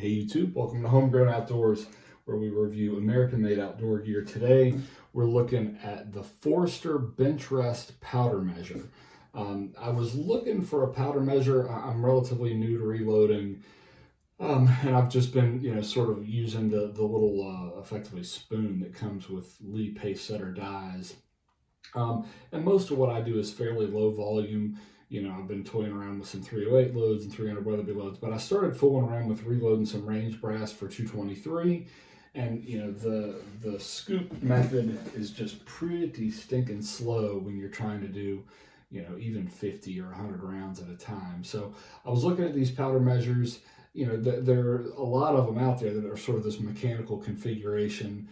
Hey YouTube, welcome to Homegrown Outdoors, where we review American-made outdoor gear. Today, we're looking at the Forster bench rest powder measure. I was looking for a powder measure. I'm relatively new to reloading, and I've just been, sort of using the little, effectively spoon that comes with Lee pace setter dies. And most of what I do is fairly low volume. I've been toying around with some 308 loads and 300 Weatherby loads, but I started fooling around with reloading some range brass for 223. And, the scoop method is just pretty stinking slow when you're trying to do, even 50 or 100 rounds at a time. So I was looking at these powder measures. There are a lot of them out there that are sort of this mechanical configuration.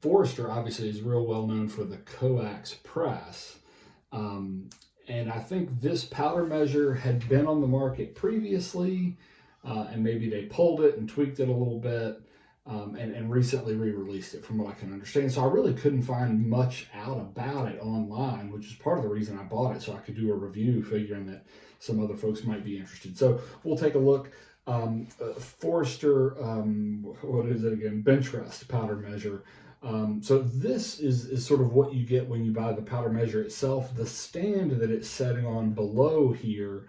Forster obviously is real well known for the Coax press. And I think this powder measure had been on the market previously, and maybe they pulled it and tweaked it a little bit, and recently re-released it from what I can understand. So I really couldn't find much out about it online, which is part of the reason I bought it, so I could do a review figuring that some other folks might be interested. So we'll take a look. Forster, what is it again? Bench rest powder measure. So this is sort of what you get when you buy the powder measure itself. The stand that it's setting on below here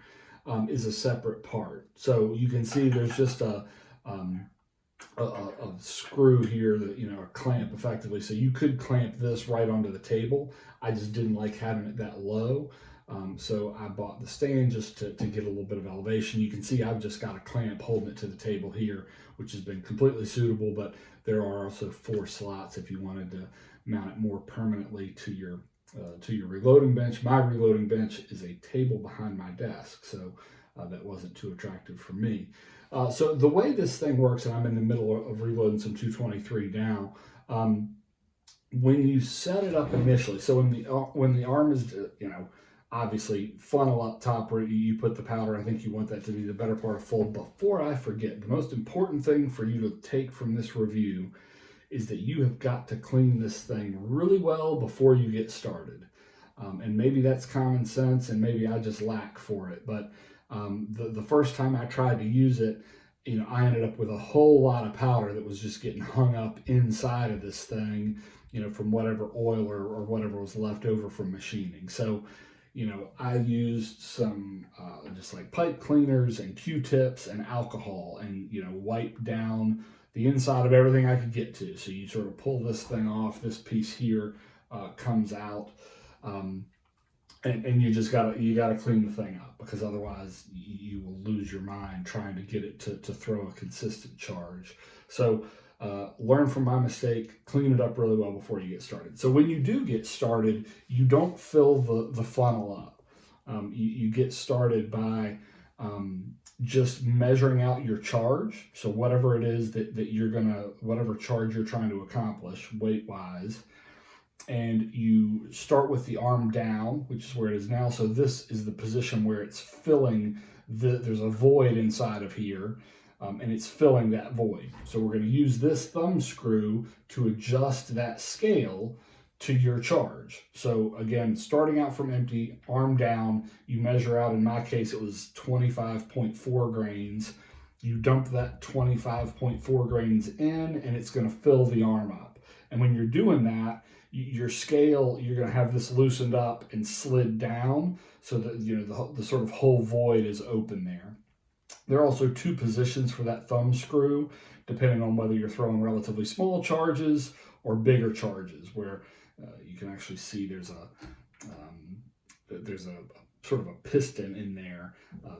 is a separate part. So you can see there's just a screw here that, a clamp effectively. So you could clamp this right onto the table. I just didn't like having it that low. So I bought the stand just to get a little bit of elevation. You can see I've just got a clamp holding it to the table here, which has been completely suitable, but there are also 4 slots if you wanted to mount it more permanently to your reloading bench. My reloading bench is a table behind my desk, so that wasn't too attractive for me. So the way this thing works, and I'm in the middle of reloading some 223 now, when you set it up initially, so when the arm is, obviously funnel up top where you put the powder. I think you want that to be the better part of full. Before I forget, the most important thing for you to take from this review is that you have got to clean this thing really well before you get started. And maybe that's common sense, and maybe I just lack for it. But the first time I tried to use it, I ended up with a whole lot of powder that was just getting hung up inside of this thing, from whatever oil or whatever was left over from machining. So, I used some just like pipe cleaners and Q-tips and alcohol and, wiped down the inside of everything I could get to. So you sort of pull this thing off, this piece here comes out, and you just gotta clean the thing up, because otherwise you will lose your mind trying to get it to throw a consistent charge. So learn from my mistake, clean it up really well before you get started. So when you do get started, you don't fill the funnel up. You get started by just measuring out your charge. So whatever it is that whatever charge you're trying to accomplish weight-wise, and you start with the arm down, which is where it is now. So this is the position where it's filling, there's a void inside of here. And it's filling that void. So we're going to use this thumb screw to adjust that scale to your charge. So again, starting out from empty, arm down, you measure out, in my case, it was 25.4 grains. You dump that 25.4 grains in, and it's going to fill the arm up. And when you're doing that, your scale, you're going to have this loosened up and slid down so that, the sort of whole void is open there. There are also 2 positions for that thumb screw, depending on whether you're throwing relatively small charges or bigger charges, where you can actually see there's a sort of a piston in there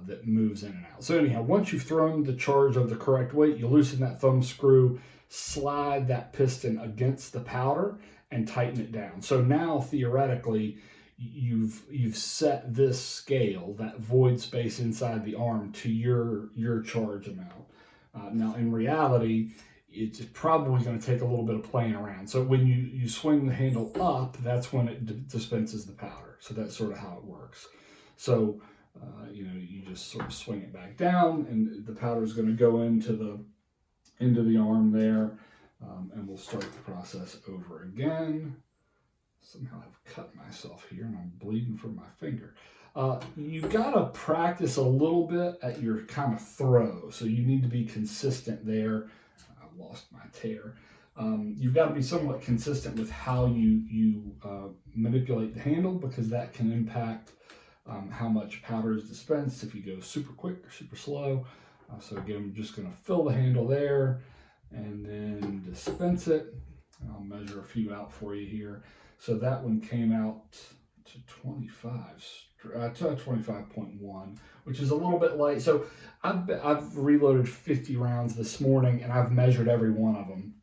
that moves in and out. So anyhow, once you've thrown the charge of the correct weight, you loosen that thumb screw, slide that piston against the powder, and tighten it down. So now theoretically, you've set this scale, that void space inside the arm, to your charge amount. Now in reality, it's probably going to take a little bit of playing around. So when you swing the handle up, that's when it dispenses the powder. So that's sort of how it works. So you just sort of swing it back down, and the powder is going to go into the arm there, and we'll start the process over again. Somehow I've cut myself here and I'm bleeding from my finger. You gotta practice a little bit at your kind of throw, so you need to be consistent there. I lost my tear. You've got to be somewhat consistent with how you manipulate the handle, because that can impact how much powder is dispensed if you go super quick or super slow. So again, I'm just going to fill the handle there and then dispense it. I'll measure a few out for you here. So that one came out to 25.1, which is a little bit light. So I've reloaded 50 rounds this morning, and I've measured every one of them.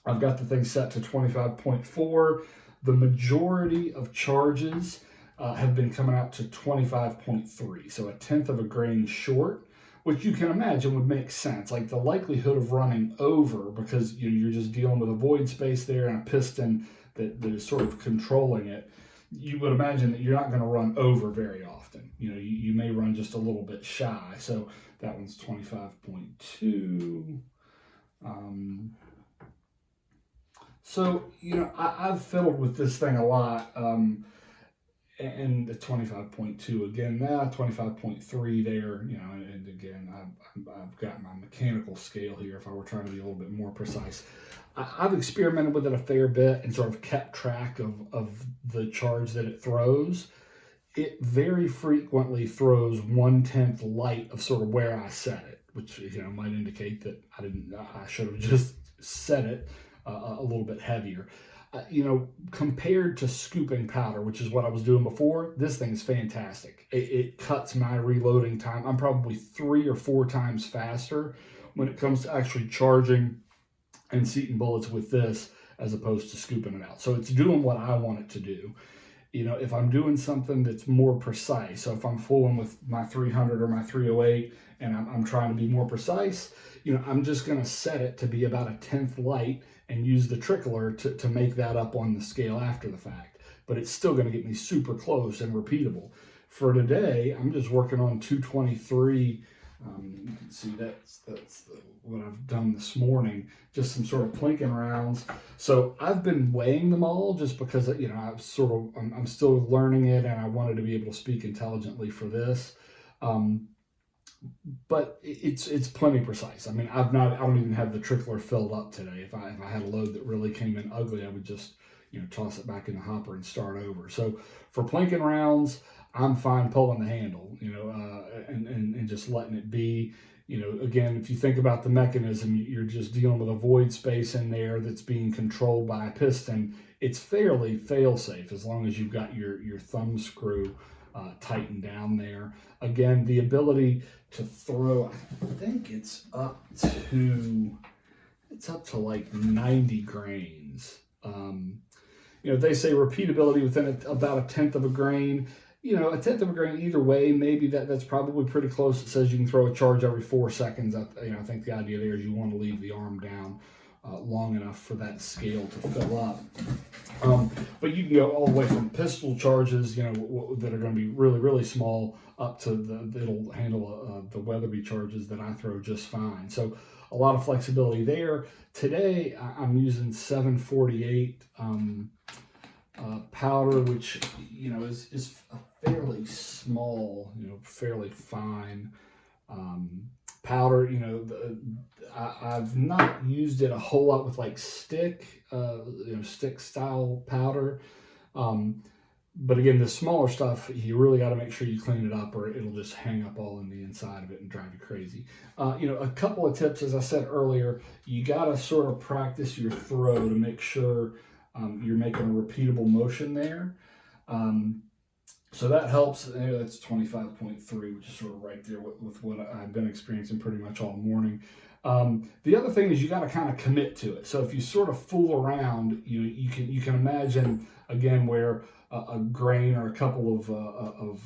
I've got the thing set to 25.4. The majority of charges have been coming out to 25.3, so a tenth of a grain short, which you can imagine would make sense. Like the likelihood of running over, because you're just dealing with a void space there and a piston that is sort of controlling it, you would imagine that you're not going to run over very often. You may run just a little bit shy. So that one's 25.2. So, I've fiddled with this thing a lot, and the 25.2 again, 25.3 there, and again, I've got my mechanical scale here if I were trying to be a little bit more precise. I've experimented with it a fair bit and sort of kept track of the charge that it throws. It very frequently throws 1/10 light of sort of where I set it, which, might indicate that I should have just set it a little bit heavier. Compared to scooping powder, which is what I was doing before, this thing is fantastic. It cuts my reloading time. I'm probably 3 or 4 times faster when it comes to actually charging and seating bullets with this as opposed to scooping it out. So it's doing what I want it to do. If I'm doing something that's more precise, so if I'm fooling with my 300 or my 308 and I'm trying to be more precise, I'm just going to set it to be about 1/10 light and use the trickler to make that up on the scale after the fact. But it's still going to get me super close and repeatable. For today, I'm just working on 223. You can see that's what I've done this morning, just some sort of plinking rounds. So I've been weighing them all just because, I'm still learning it, and I wanted to be able to speak intelligently for this. But it's plenty precise. I mean, I don't even have the trickler filled up today. If I had a load that really came in ugly, I would just, toss it back in the hopper and start over. So for plinking rounds, I'm fine pulling the handle, and just letting it be. Again, if you think about the mechanism, you're just dealing with a void space in there that's being controlled by a piston. It's fairly fail-safe as long as you've got your thumb screw tightened down there. Again, the ability to throw, I think it's up to like 90 grains. They say repeatability within about 1/10 of a grain. 1/10 of a grain either way, maybe that's probably pretty close. It says you can throw a charge every 4 seconds. I think the idea there is you want to leave the arm down long enough for that scale to fill up. But you can go all the way from pistol charges, that are going to be really, really small, up to it'll handle the Weatherby charges that I throw just fine. So a lot of flexibility there. Today I'm using 748 powder, which is a fairly small, fairly fine powder. I've not used it a whole lot with like stick style powder. But again, the smaller stuff, you really got to make sure you clean it up, or it'll just hang up all in the inside of it and drive you crazy. A couple of tips, as I said earlier, you got to sort of practice your throw to make sure you're making a repeatable motion there. So that helps. That's 25.3, which is sort of right there with what I've been experiencing pretty much all morning. The other thing is you got to kind of commit to it. So if you sort of fool around, you can imagine again where a grain or a couple of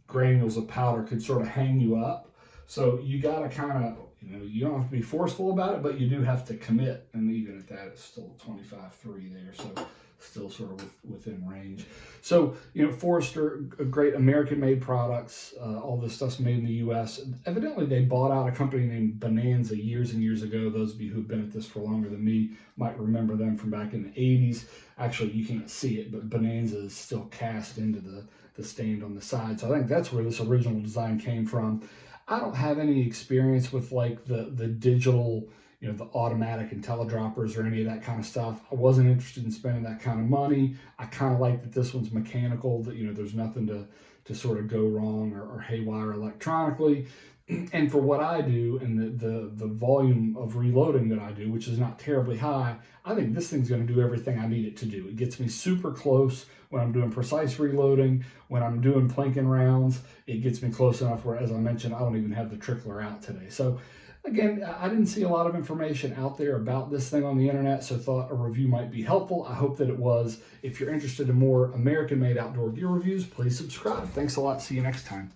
granules of powder could sort of hang you up. So you got to kind of, you don't have to be forceful about it, but you do have to commit. And even at that, it's still 25.3 there. So still sort of within range. So, Forster, great American-made products. All this stuff's made in the U.S. Evidently, they bought out a company named Bonanza years and years ago. Those of you who've been at this for longer than me might remember them from back in the 80s. Actually, you can't see it, but Bonanza is still cast into the the stand on the side. So I think that's where this original design came from. I don't have any experience with like the digital, you know, the automatic Intellidroppers or any of that kind of stuff. I wasn't interested in spending that kind of money. I kind of like that this one's mechanical, that, you know, there's nothing to sort of go wrong or haywire electronically. And for what I do and the volume of reloading that I do, which is not terribly high, I think this thing's going to do everything I need it to do. It gets me super close when I'm doing precise reloading, when I'm doing plinking rounds. It gets me close enough where, as I mentioned, I don't even have the trickler out today. So again, I didn't see a lot of information out there about this thing on the internet, so thought a review might be helpful. I hope that it was. If you're interested in more American-made outdoor gear reviews, please subscribe. Thanks a lot. See you next time.